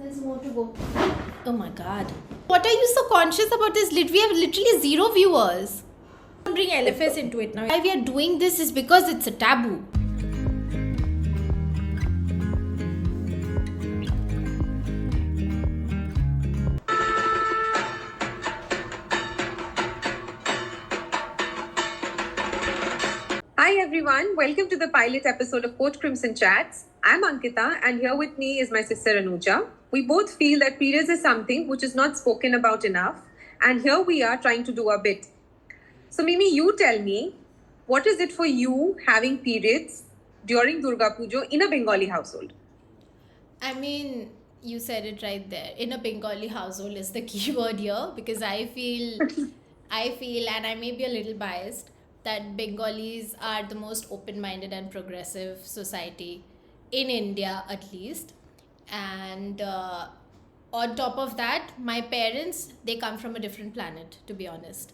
there's more to go. Oh my god. What are you so conscious about this? We have literally zero viewers. Don't bring LFS into it now. Why we are doing this is because it's a taboo. Hi everyone, welcome to the pilot episode of Coach Crimson Chats. I'm Ankita and here with me is my sister Anuja. We both feel that periods is something which is not spoken about enough, and here we are trying to do our bit. So Mimi, you tell me, what is it for you having periods during Durga Puja in a Bengali household? I mean, you said it right there. In a Bengali household is the key word here because I feel, and I may be a little biased, that Bengalis are the most open minded and progressive society in India, at least. And on top of that, my parents, they come from a different planet, to be honest.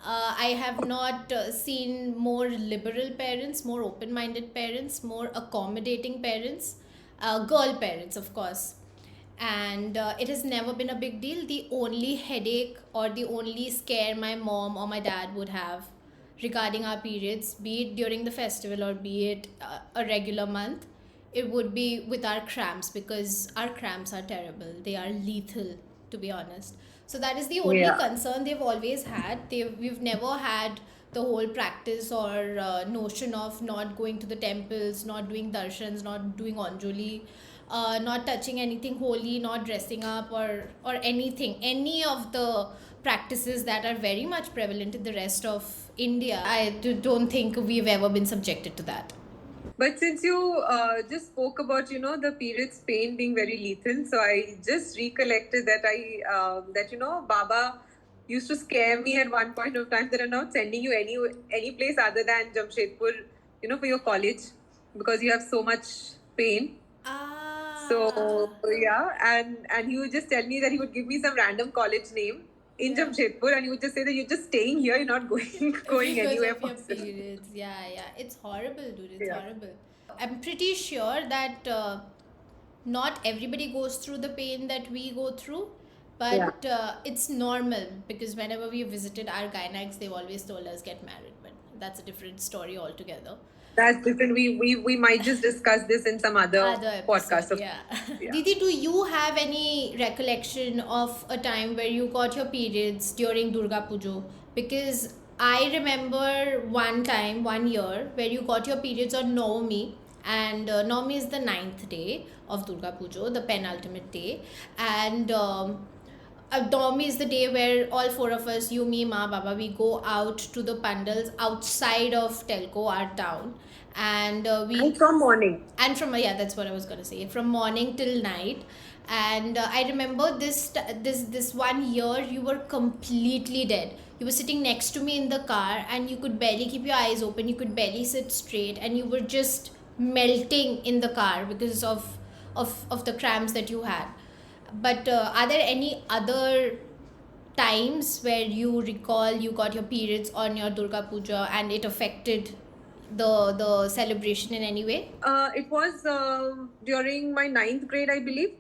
I have not seen more liberal parents, more open minded parents, more accommodating parents, girl parents, of course. And it has never been a big deal. The only headache or the only scare my mom or my dad would have regarding our periods, be it during the festival or be it a regular month, it would be with our cramps because our cramps are terrible. They are lethal, to be honest. So that is the only Yeah. concern they've always had. We've never had the whole practice or notion of not going to the temples, not doing darshans, not doing anjali, not touching anything holy, not dressing up or anything. Any of the practices that are very much prevalent in the rest of India, don't think we've ever been subjected to that. But since you just spoke about, the period's pain being very lethal, so I just recollected that Baba used to scare me at one point of time that I'm not sending you any place other than Jamshedpur, for your college because you have so much pain. So yeah, and he would just tell me that he would give me some random college name in Yeah. Jamshedpur, and he would just say that you're just staying here, you're not going going Because anywhere. of your possible. periods. Yeah. It's horrible, dude. It's Yeah. horrible. I'm pretty sure that not everybody goes through the pain that we go through, but it's normal because whenever we visited our gynacs, they've always told us get married, but that's a different story altogether. That's different. We might just discuss this in some other podcast. Episode, yeah. Didi, do you have any recollection of a time where you got your periods during Durga Puja? Because I remember one time, one year, where you got your periods on Navami, and Navami is the ninth day of Durga Puja, the penultimate day, and Navami is the day where all four of us, you, me, Ma, Baba, we go out to the pandals outside of Telco, our town, and And from morning. and from yeah, that's what I was gonna say, from morning till night. And I remember this one year you were completely dead. You were sitting next to me in the car and you could barely keep your eyes open, you could barely sit straight, and you were just melting in the car because of the cramps that you had. But are there any other times where you recall you got your periods on your Durga Puja and it affected the celebration in any way? It was during my ninth grade, I believe.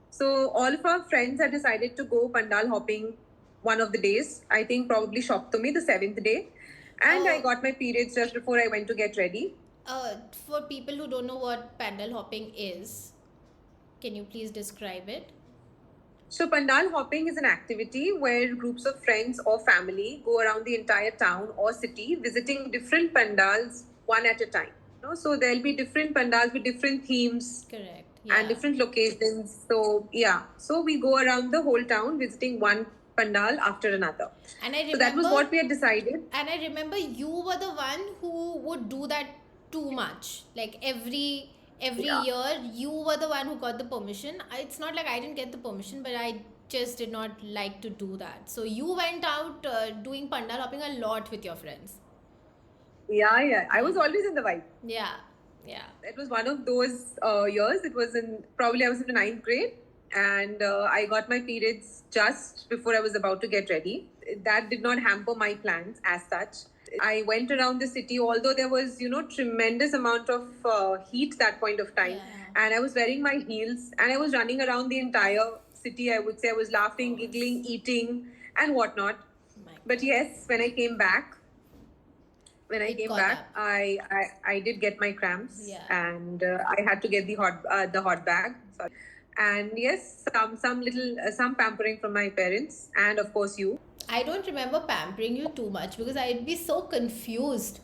So all of our friends had decided to go pandal hopping one of the days. I think probably Shoptami, the seventh day. And I got my periods just before I went to get ready. For people who don't know what pandal hopping is, can you please describe it? So pandal hopping is an activity where groups of friends or family go around the entire town or city visiting different pandals one at a time. So there'll be different pandals with different themes Correct. and different locations. So yeah, so we go around the whole town visiting one pandal after another. And I So that was remember, what we had decided. and I remember you were the one who would do that too much. Like every Yeah. year, you were the one who got the permission. It's not like I didn't get the permission, but I just did not like to do that. So you went out doing pandal hopping a lot with your friends. Yeah. I was always in the vibe. Yeah. It was one of those years. It was I was in the ninth grade, and I got my periods just before I was about to get ready. That did not hamper my plans as such. I went around the city, although there was, tremendous amount of heat that point of time. Yeah. And I was wearing my heels and I was running around the entire city. I would say I was laughing, giggling, eating, and whatnot. My But God. yes, when I It came caught back, up. I did get my cramps, Yeah. and I had to get the hot bag. Sorry. And yes, some little some pampering from my parents, and of course you. I don't remember pampering you too much because I'd be so confused.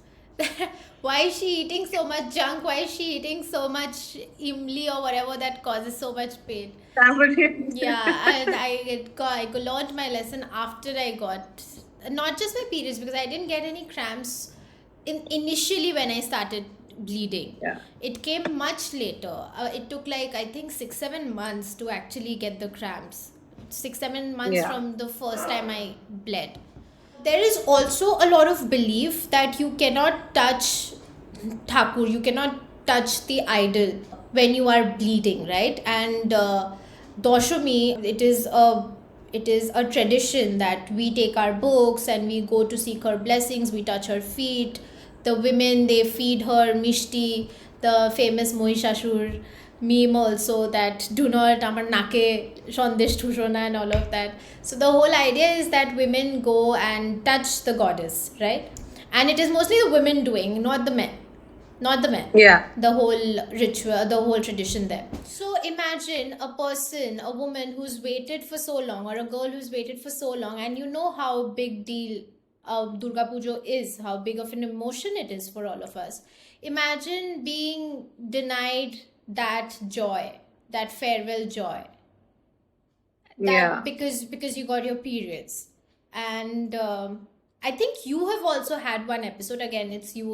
Why is she eating so much junk? Why is she eating so much imli or whatever that causes so much pain? Pampering. Yeah, and I learned my lesson after I got not just my periods because I didn't get any cramps initially when I started bleeding. Yeah. It came much later. It took like I think 6-7 months to actually get the cramps. 6-7 months Yeah. from the first time I bled. There is also a lot of belief that you cannot touch Thakur, you cannot touch the idol when you are bleeding, right? And Doshami, it is a tradition that we take our books and we go to seek her blessings, we touch her feet. The women, they feed her mishti, the famous Mohishasur meme also, that do not amar nake Sandesh ঠুসো and all of that. So the whole idea is that women go and touch the goddess, right? And it is mostly the women doing, not the men. Not the men. Yeah. The whole ritual, the whole tradition there. So imagine a person, a woman who's waited for so long, or a girl who's waited for so long, and you know how big deal Durga Puja is, how big of an emotion it is for all of us. Imagine being denied that joy, that farewell joy, that Yeah. because you got your periods. And I think you have also had one episode, again it's you,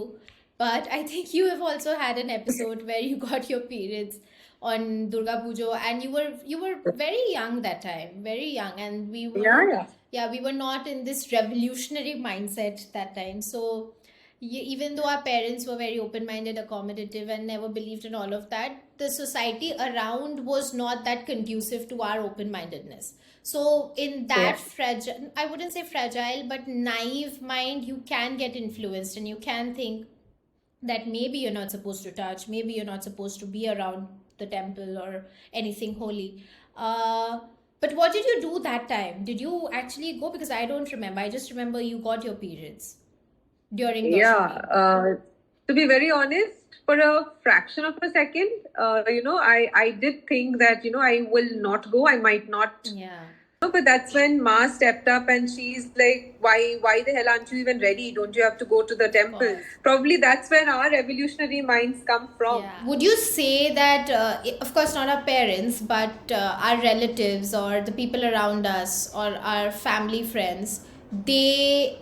but I think you have also had an episode where you got your periods on Durga Puja, and you were very young that time, very young, and we were Yeah. yeah, we were not in this revolutionary mindset that time. So even though our parents were very open minded, accommodative, and never believed in all of that, the society around was not that conducive to our open mindedness. So, in that Yeah. fragile, I wouldn't say fragile, but naive mind, you can get influenced and you can think that maybe you're not supposed to touch, maybe you're not supposed to be around the temple or anything holy. But what did you do that time? Did you actually go? Because I don't remember. I just remember you got your periods during Yeah. Doshami. To be very honest, for a fraction of a second, I did think that, I will not go. I might not. Yeah. But that's when Ma stepped up and she's like, why the hell aren't you even ready? Don't you have to go to the temple? course. Probably that's when our revolutionary minds come from. Yeah. Would you say that, of course, not our parents, but our relatives or the people around us or our family friends, they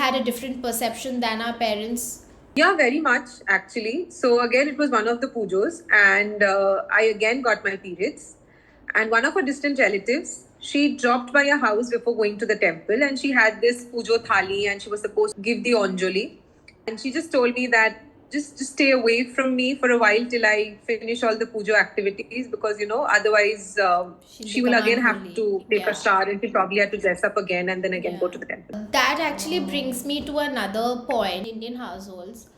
had a different perception than our parents? Yeah, very much actually. So again, it was one of the pujos, and I again got my periods. And one of her distant relatives, she dropped by a house before going to the temple, and she had this pujo thali, and she was supposed to give the anjali. And she just told me that just stay away from me for a while till I finish all the pujo activities, because otherwise She'll she will become again have unholy. to take Yeah. a shower, and she probably have to dress up again and then again Yeah. go to the temple. That actually brings me to another point in Indian households,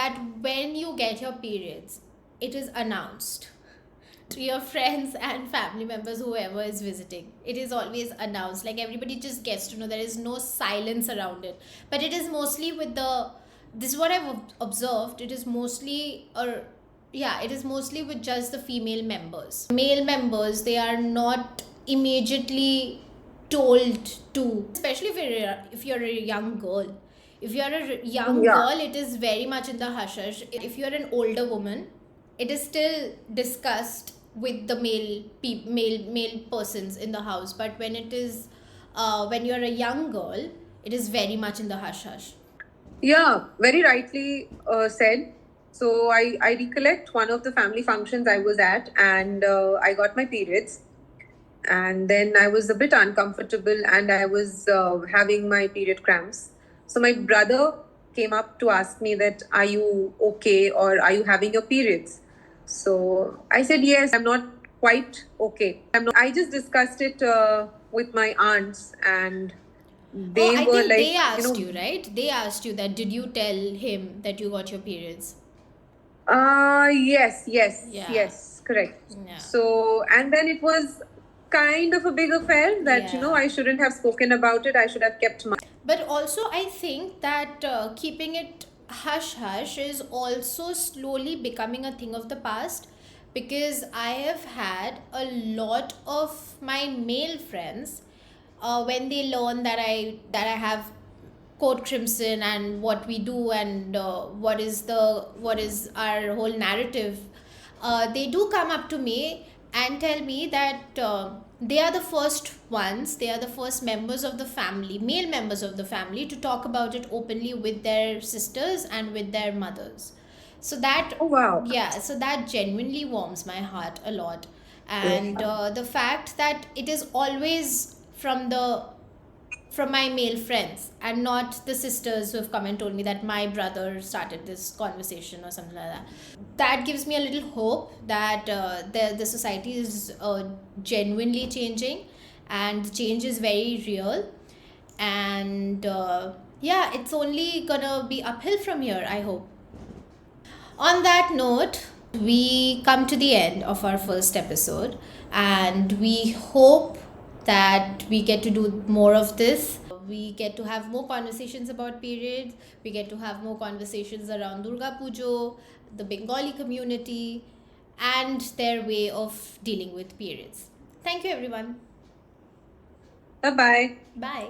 that when you get your periods, it is announced to your friends and family members, whoever is visiting. It is always announced. Like everybody just gets to know. There is no silence around it. But it is mostly with this is what I've observed. It is mostly, it is mostly with just the female members. Male members, they are not immediately told to, especially if you're a young girl. If you're a young Yeah. girl, it is very much in the hush hush. If you're an older woman, it is still discussed with the male persons in the house. But when it is when you're a young girl, it is very much in the hush hush. Yeah, very rightly said. So I recollect one of the family functions I was at, and I got my periods. And then I was a bit uncomfortable, and I was having my period cramps. So my brother came up to ask me that, are you okay, or are you having your periods? So I said, yes, I'm not quite okay. I just discussed it with my aunts, and Oh, They I were think like, they asked you, right? They asked you that did you tell him that you got your periods? Yes, Yeah. yes, correct. Yeah. So, and then it was kind of a big affair that, Yeah. I shouldn't have spoken about it. I should have kept my. But also, I think that keeping it hush hush is also slowly becoming a thing of the past, because I have had a lot of my male friends, when they learn that I have Code Crimson and what we do, and what is our whole narrative, they do come up to me and tell me that they are the first ones, they are the first members of the family, male members of the family, to talk about it openly with their sisters and with their mothers. So that, Oh, wow. yeah, so that genuinely warms my heart a lot. And the fact that it is always from my male friends and not the sisters who have come and told me that my brother started this conversation or something like that. That gives me a little hope that the society is genuinely changing, and the change is very real. And yeah, it's only gonna be uphill from here, I hope. On that note, we come to the end of our first episode, and we hope that we get to do more of this. We get to have more conversations about periods, we get to have more conversations around Durga Pujo, the Bengali community, and their way of dealing with periods. Thank you, everyone. Bye bye. Bye.